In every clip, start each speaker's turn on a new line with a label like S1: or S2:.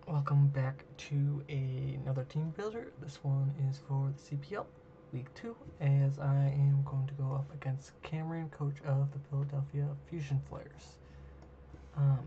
S1: Welcome back to another team builder. This one is for the CPL Week 2, as I am going to go up against Kamren, coach of the Philadelphia Fusion Flares.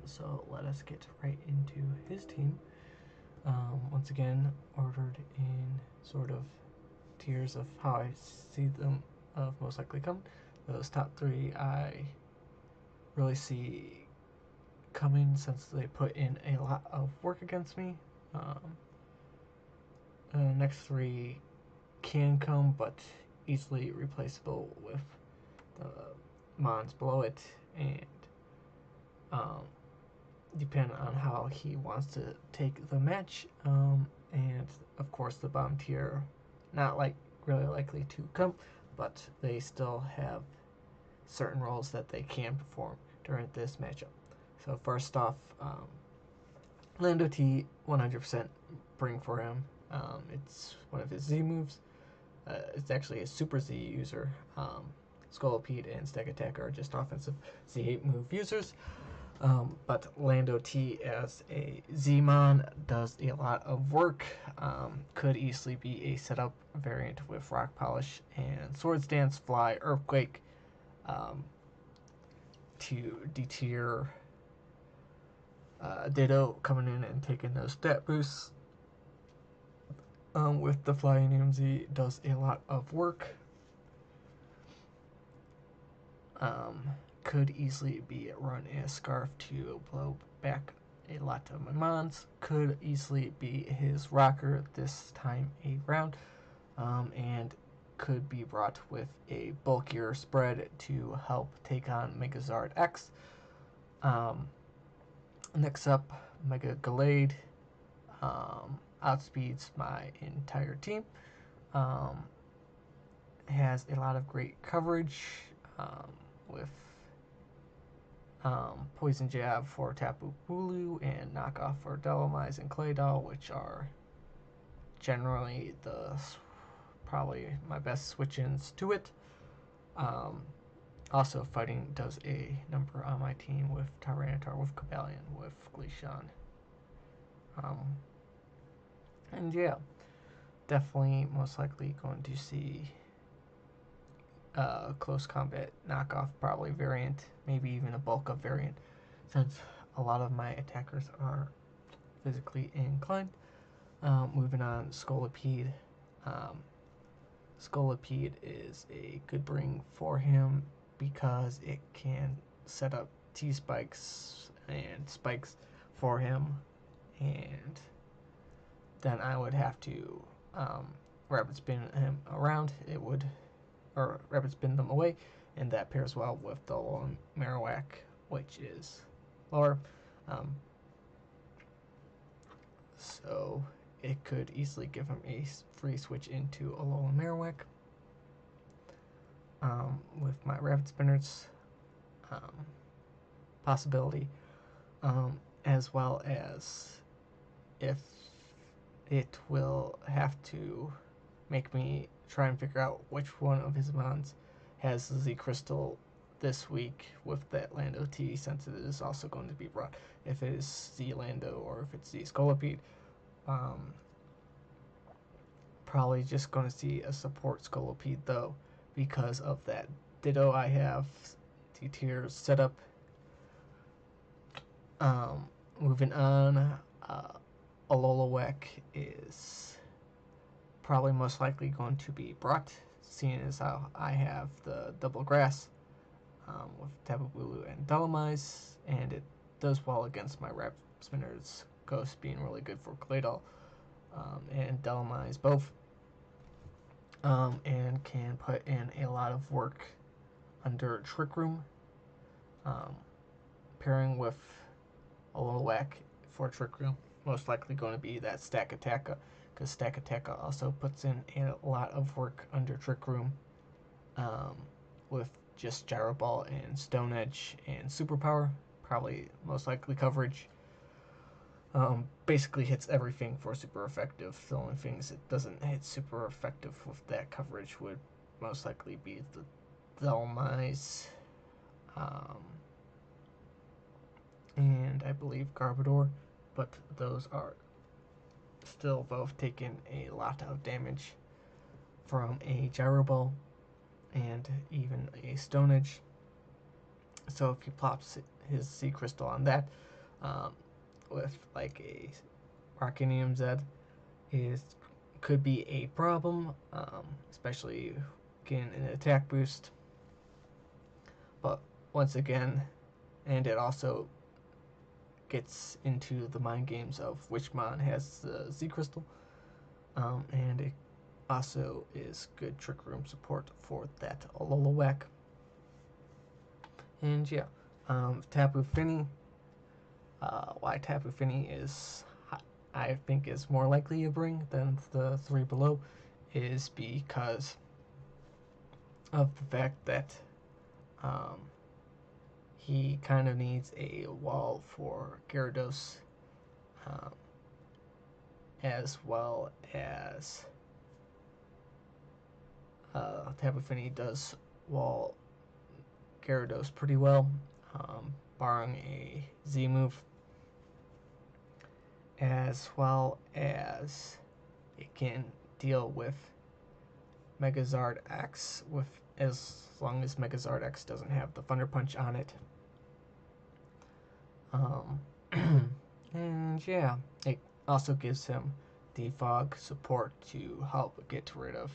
S1: So let us get right into his team. Once again, ordered in sort of tiers of how I see them of most likely come. Those top three I really see coming since they put in a lot of work against me. Next three can come, but easily replaceable with the mons below it, and depend on how he wants to take the match. And of course, the bottom tier, not like really likely to come, but they still have certain roles that they can perform during this matchup. So first off, Lando T, 100% bring for him. It's one of his Z moves. It's actually a super Z user. Scolipede and Stack Attack are just offensive Z8 move users. But Lando T as a Z-Mon does a lot of work. Could easily be a setup variant with Rock Polish and Swords Dance, Fly, Earthquake to deter Ditto coming in and taking those stat boosts. With the Flying MZ does a lot of work. Could easily be run as Scarf to blow back a lot of my mons. Could easily be his rocker this time around. And could be brought with a bulkier spread to help take on Megazard X. Next up, Mega Gallade outspeeds my entire team. Has a lot of great coverage with Poison Jab for Tapu Bulu and Knockoff for Dolomize and Claydol, which are generally probably my best switch-ins to it. Also, Fighting does a number on my team with Tyranitar, with Cobalion, with Glaceon. And yeah, definitely most likely going to see close combat knockoff, probably variant, maybe even a bulk up variant, since a lot of my attackers are physically inclined. Moving on, Scolipede. Scolipede is a good bring for him because it can set up T-spikes and spikes for him, and then I would have to rapid spin him around. It would, or rapid spin them away, and that pairs well with the Marowak, which is lower. So it could easily give him a free switch into Alolan Marowak. With my rapid spinners possibility, as well as if it will have to make me try and figure out which one of his mons has the Z Crystal this week with that Lando T, since it is also going to be brought. If it is Z Lando or if it's Z Scolipede, probably just going to see a support Scolipede though, because of that Ditto I have T-tier setup. Moving on, Alolawek is probably most likely going to be brought, seeing as how I have the double grass with Tapu Bulu and Dolomize, and it does well against my Rapid Spinners, Ghost being really good for Claydol and Dolomize both, and can put in a lot of work under Trick Room, pairing with a little whack for Trick Room. Most likely going to be that Stack Attacker, because Stack Attacker also puts in a lot of work under Trick Room with just Gyro Ball and Stone Edge and Superpower. Probably most likely coverage. Basically hits everything for super effective. The only things it doesn't hit super effective with that coverage would most likely be the Dhelmise, and I believe Garbodor, but those are still both taking a lot of damage from a gyro ball and even a Stone Edge. So if he plops his Sea Crystal on that, with like a Rockinium Z, is could be a problem, especially getting an attack boost. But once again, and it also gets into the mind games of which mon has the Z Crystal, and it also is good Trick Room support for that Alola Whack. And yeah, Tapu Fini. Why Tapu Fini is, I think, is more likely to bring than the three below is because of the fact that he kind of needs a wall for Gyarados, as well as Tapu Fini does wall Gyarados pretty well, barring a Z move, as well as it can deal with Megazard X with as long as Megazard X doesn't have the Thunder Punch on it. And yeah, it also gives him defog support to help get rid of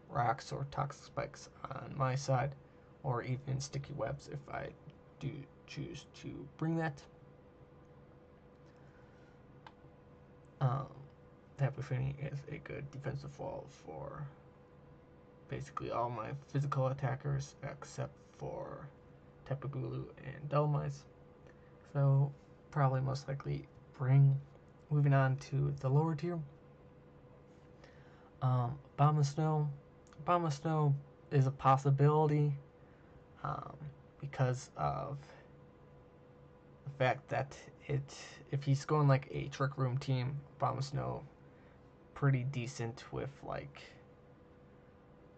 S1: rocks or toxic spikes on my side, or even sticky webs if I do choose to bring that. Tapu Fini is a good defensive wall for basically all my physical attackers except for Tapu Bulu and Dolomites. So probably most likely bring. Moving on to the lower tier. Abomasnow. Abomasnow is a possibility because of the fact that if he's going like a Trick Room team, Abomasnow pretty decent with like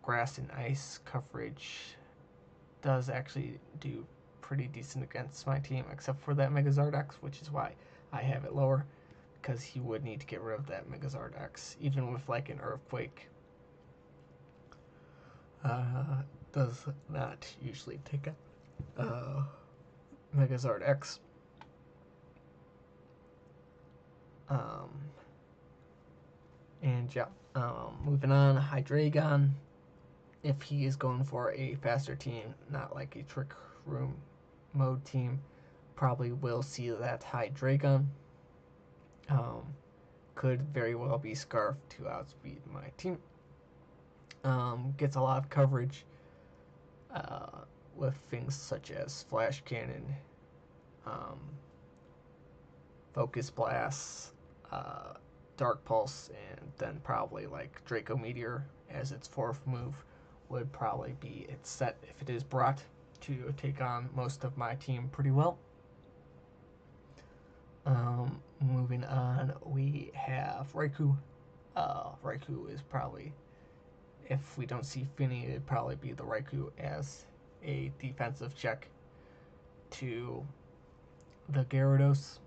S1: grass and ice coverage, does actually do pretty decent against my team, except for that Megazard X, which is why I have it lower, because he would need to get rid of that Megazard X, even with like an Earthquake. Does not usually take a Megazard X. And yeah, moving on, Hydreigon. If he is going for a faster team, not like a Trick Room mode team, probably will see that Hydreigon. Could very well be Scarf to outspeed my team. Gets a lot of coverage with things such as Flash Cannon, Focus Blast, Dark Pulse, and then probably like Draco Meteor as its fourth move would probably be its set if it is brought to take on most of my team pretty well. Moving on, we have Raikou. Raikou is probably, if we don't see Fini, it'd probably be the Raikou as a defensive check to the Gyarados.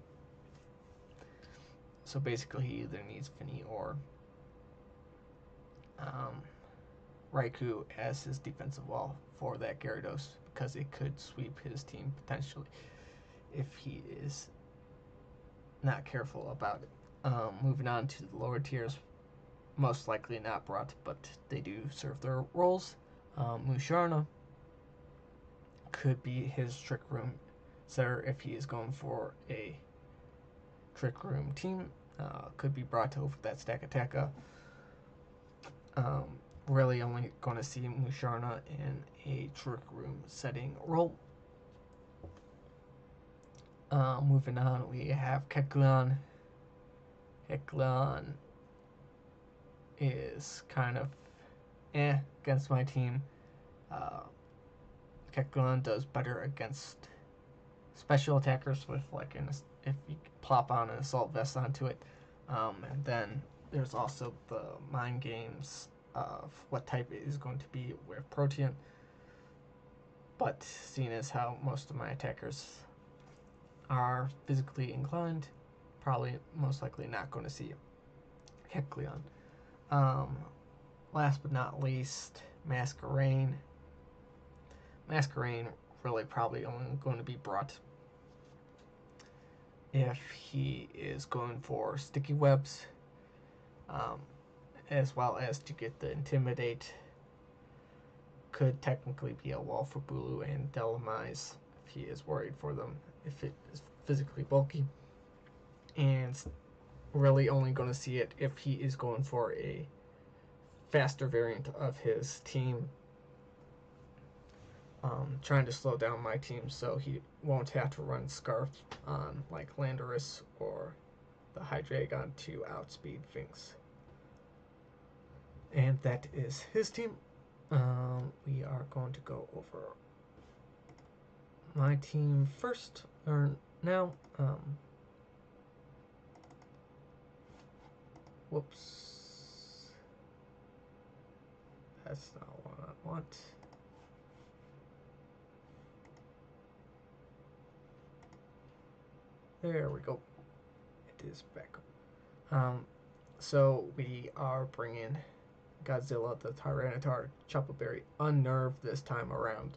S1: So basically he either needs Fini or Raikou as his defensive wall for that Gyarados, because it could sweep his team potentially if he is not careful about it. Moving on to the lower tiers, most likely not brought, but they do serve their roles. Musharna could be his Trick Room setter if he is going for a Trick Room team. Could be brought over that Stack Attacka. Really only going to see Musharna in a Trick Room setting role. Moving on, we have Kecleon. Kecleon is kind of against my team. Kecleon does better against special attackers with like if you plop on an Assault Vest onto it. And then there's also the mind games of what type it is going to be with Protean. But seeing as how most of my attackers are physically inclined, probably most likely not going to see Hecleon. Last but not least, Masquerain. Masquerain really probably only going to be brought if he is going for sticky webs, as well as to get the Intimidate. Could technically be a wall for Bulu and Delamise if he is worried for them, if it is physically bulky. And really only going to see it if he is going for a faster variant of his team, trying to slow down my team so he won't have to run Scarf on like Landorus or the Hydreigon to outspeed things. And that is his team. We are going to go over my team first, or now. Whoops. That's not what I want. There we go. It is back up. So we are bringing Godzilla, the Tyranitar, Chople Berry, Unnerve this time around.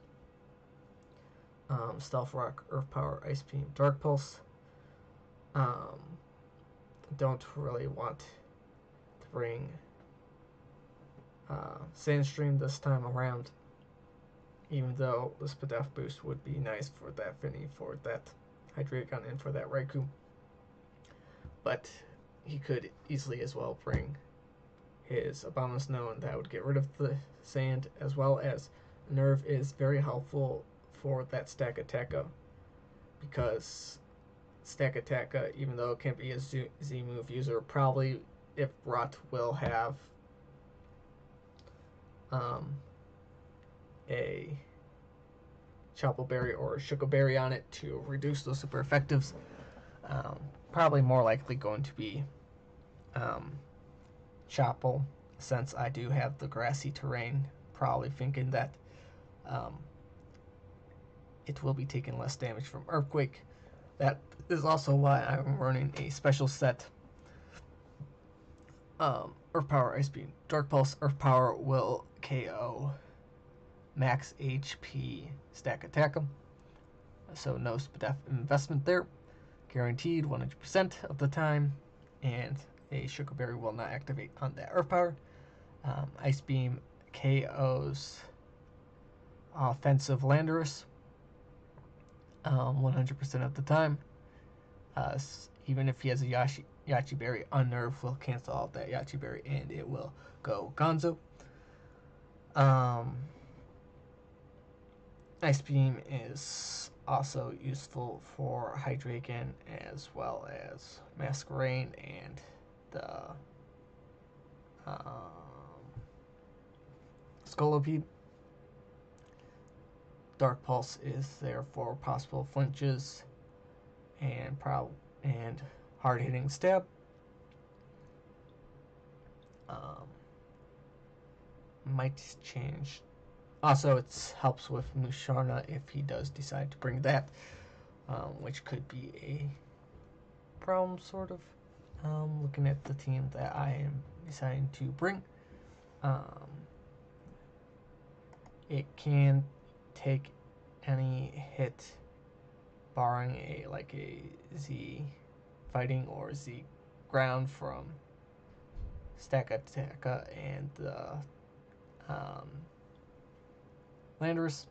S1: Stealth Rock, Earth Power, Ice Beam, Dark Pulse. Don't really want to bring Sandstream this time around, even though the Spadef boost would be nice for that Finny, for that Hydreigon, and for that Raikou. But he could easily as well bring his Abomasnow, and that would get rid of the sand, as well as Nerve is very helpful for that Stack Attacka, because Stack Attacka, even though it can't be a Z move user, probably if brought will have a Chople Berry or a Shuckle Berry on it to reduce those super effectives. Probably more likely going to be Chople, since I do have the grassy terrain, probably thinking that it will be taking less damage from Earthquake. That is also why I'm running a special set. Earth Power, Ice Beam, Dark Pulse. Earth Power will KO max HP Stack Attack him. So no Spadef investment there. Guaranteed 100% of the time. And a Shuckle Berry will not activate on that Earth Power. Ice Beam KOs offensive Landorus 100% of the time. Even if he has a Yachi Berry, Unnerve will cancel out that Yachi Berry and it will go Gonzo. Ice Beam is also useful for Hydreigon as well as Masquerain and the Scolipede. Dark Pulse is there for possible flinches and hard-hitting stab. Might change. Also, it helps with Musharna if he does decide to bring that, which could be a problem, sort of. Looking at the team that I am deciding to bring, it can take any hit, barring a Z fighting or Z ground from Stack Attacka and the Landorus.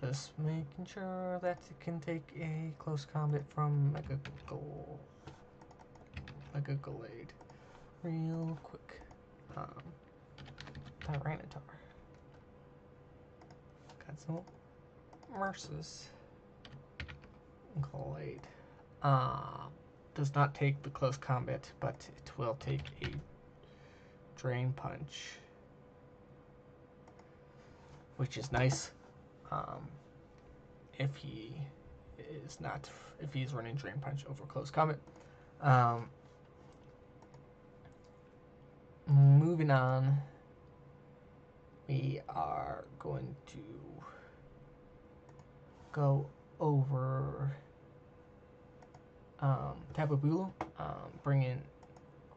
S1: Just making sure that it can take a close combat from Mega Glade real quick. Tyranitar. Got some Merces. Glade. Does not take the close combat, but it will take a Drain Punch, which is nice. If he's running Drain Punch over close combat. Moving on, we are going to go over Tapu Bulu, bring in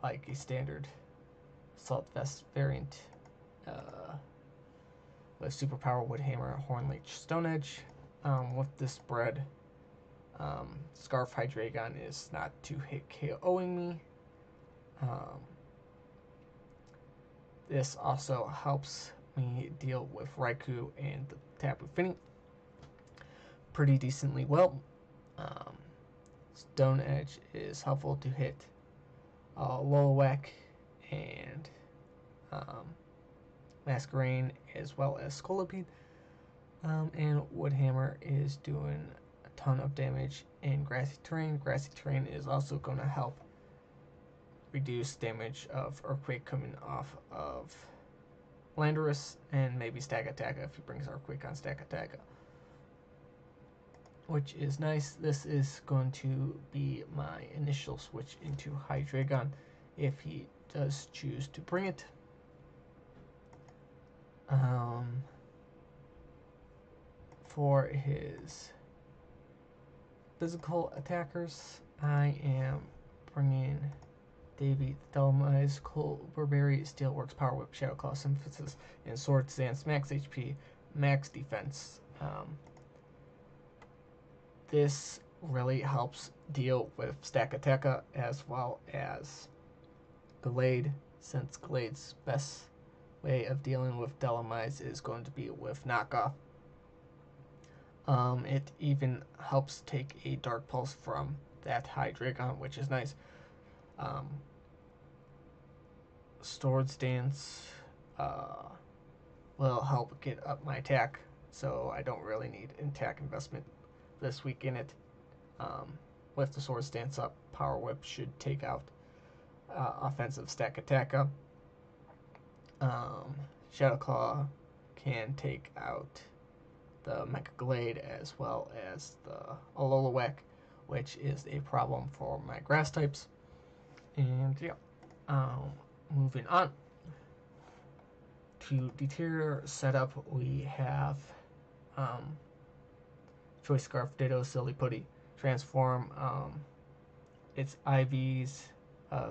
S1: like a standard Assault Vest variant with Superpower, Woodhammer, Hornleech, Stone Edge. With this spread, Scarf Hydreigon is not to hit KOing me. This also helps me deal with Raikou and the Tapu Fini pretty decently well. Stone Edge is helpful to hit Lolowak and Masquerain as well as Scolipede. And Woodhammer is doing a ton of damage in Grassy Terrain. Grassy Terrain is also going to help reduce damage of Earthquake coming off of Landorus, and maybe Stakataka if he brings Earthquake on Stakataka, which is nice. This is going to be my initial switch into Hydreigon if he does choose to bring it. For his physical attackers, I am bringing Davy, Thelmize, Colberberry, Steelworks, Power Whip, Shadow Claw, Synthesis, and Swords Dance, max HP, max defense. This really helps deal with Stakataka as well as Gallade, since Gallade's best way of dealing with Thelmize is going to be with Knockoff. It even helps take a Dark Pulse from that Hydreigon, which is nice. Swords Dance will help get up my attack, so I don't really need an attack investment this week in it. With the Swords Dance up, Power Whip should take out offensive Stakataka. Shadow Claw can take out the Mega Glade as well as the Ololowak, which is a problem for my grass types. And yeah, moving on to the tier setup, we have Choice Scarf, Ditto, Silly Putty, Transform. Its IVs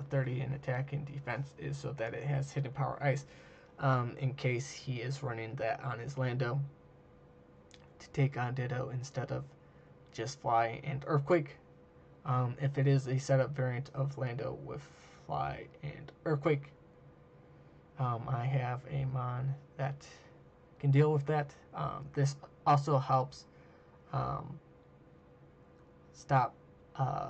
S1: 30 in attack and defense is so that it has Hidden Power Ice in case he is running that on his Lando to take on Ditto instead of just Fly and Earthquake. If it is a setup variant of Lando with Fly and Earthquake, I have a Mon that can deal with that. This also helps stop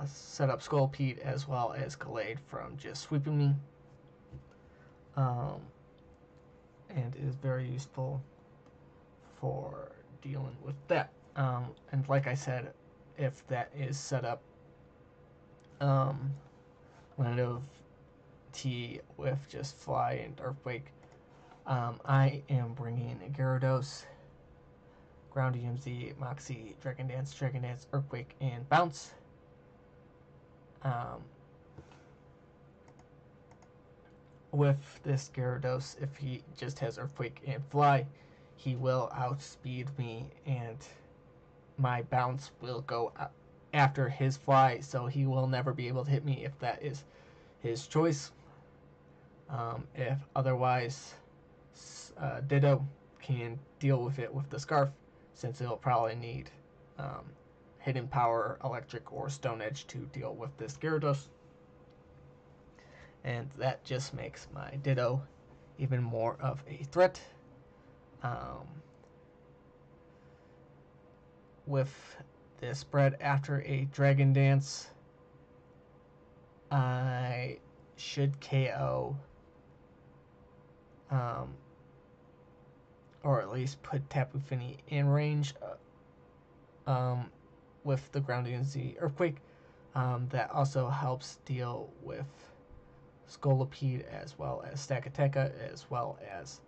S1: set up Scolipede as well as Gallade from just sweeping me, and is very useful for dealing with that. And like I said, if that is set up, Lando T with just Fly and Earthquake, I am bringing Gyarados, Ground EMZ, Moxie, Dragon Dance, Earthquake, and Bounce. With this Gyarados, if he just has Earthquake and Fly, he will outspeed me, and my Bounce will go after his Fly, so he will never be able to hit me if that is his choice. If otherwise, Ditto can deal with it with the Scarf, since it'll probably need Hidden Power, Electric, or Stone Edge to deal with this Gyarados. And that just makes my Ditto even more of a threat. With this spread after a Dragon Dance, I should KO, or at least put Tapu Fini in range with the Ground EMZ Earthquake. That also helps deal with Scolipede as well as Stakataka, as well as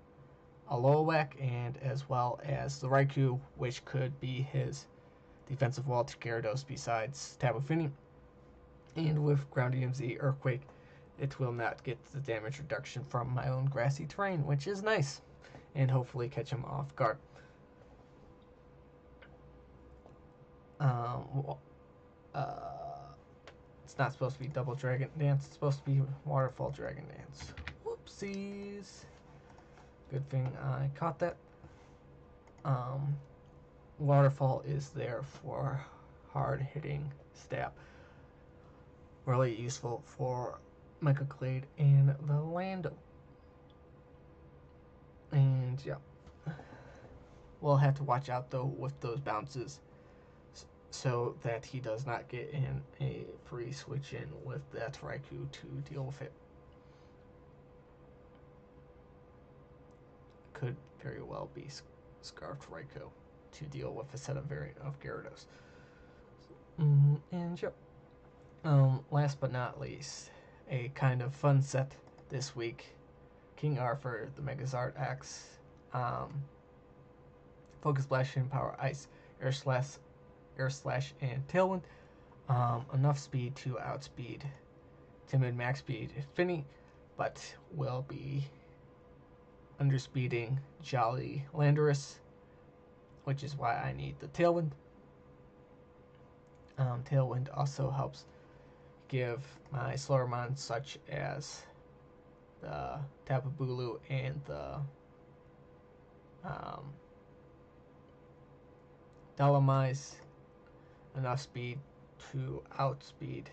S1: Ololowak, and as well as the Raikou, which could be his defensive wall to Gyarados besides Tapu Fini. And with Ground EMZ Earthquake, it will not get the damage reduction from my own Grassy Terrain, which is nice, and hopefully catch him off guard. Um, it's not supposed to be double dragon dance. It's supposed to be waterfall dragon dance. Whoopsies. Good thing I caught that. Waterfall is there for hard hitting stab. Really useful for Mecha Clade and the Lando. And yeah, we'll have to watch out though with those bounces so that he does not get in a free switch in with that Raikou to deal with it. Could very well be Scarfed Raikou to deal with a set of variant of Gyarados. And yep. Last but not least, a kind of fun set this week. King Arthur, the Megazord X, Focus Blast, and Power Ice, Air Slash, and Tailwind. Enough speed to outspeed Timid Max Speed Finny, but will be underspeeding Jolly Landorus, which is why I need the Tailwind. Tailwind also helps give my slower mons such as the Tapu Bulu and the Dolomize enough speed to outspeed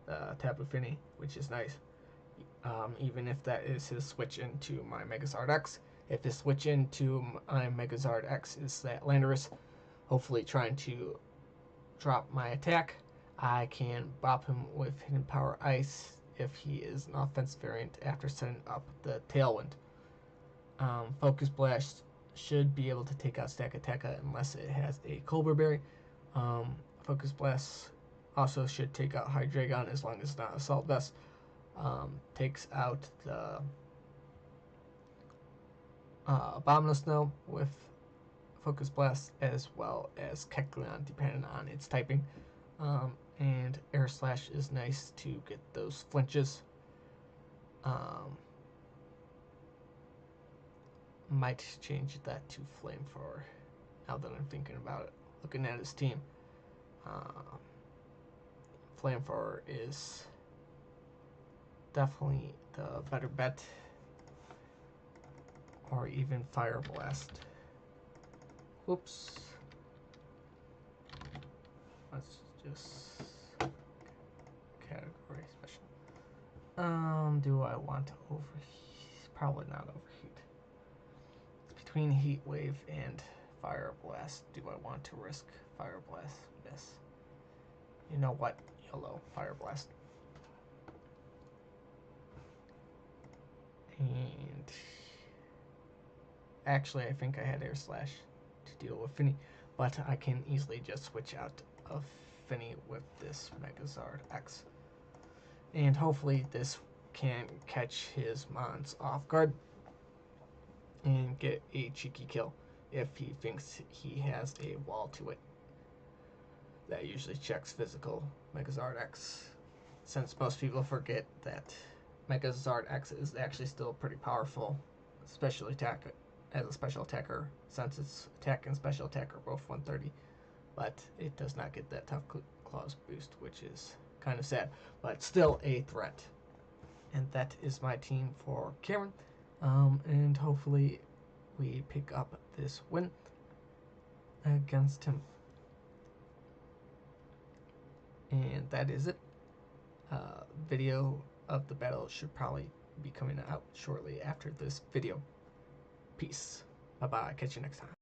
S1: the Tapu Fini, which is nice. Even if that is his switch into my Megazord X. If his switch into my Megazord X is that Landorus, hopefully trying to drop my attack, I can bop him with Hidden Power Ice if he is an offensive variant after setting up the Tailwind. Focus Blast should be able to take out Stakataka unless it has a Cobra Berry. Focus Blast also should take out Hydreigon as long as it's not Assault Vest. Takes out the Abominable Snow with Focus Blast as well as Kecleon depending on its typing. And Air Slash is nice to get those flinches. Might change that to Flamethrower now that I'm thinking about it. Looking at his team, Flamethrower is definitely the better bet, or even Fire Blast. Whoops. Let's just category special. Do I want to overheat? Probably not overheat. It's between Heat Wave and Fire Blast. Do I want to risk Fire Blast? Yes. You know what? YOLO, Fire Blast. And actually, I think I had Air Slash to deal with Finny, but I can easily just switch out of Finny with this Megazord X. And hopefully this can catch his mons off guard and get a cheeky kill if he thinks he has a wall to it. That usually checks physical Megazord X, since most people forget that Megazord X is actually still pretty powerful, especially as a special attacker, since its attack and special attack are both 130, but it does not get that Tough Claws boost, which is kind of sad, but still a threat. And that is my team for Kamren, and hopefully we pick up this win against him. And that is it. Video of the battle should probably be coming out shortly after this video. Peace. Bye-bye. Catch you next time.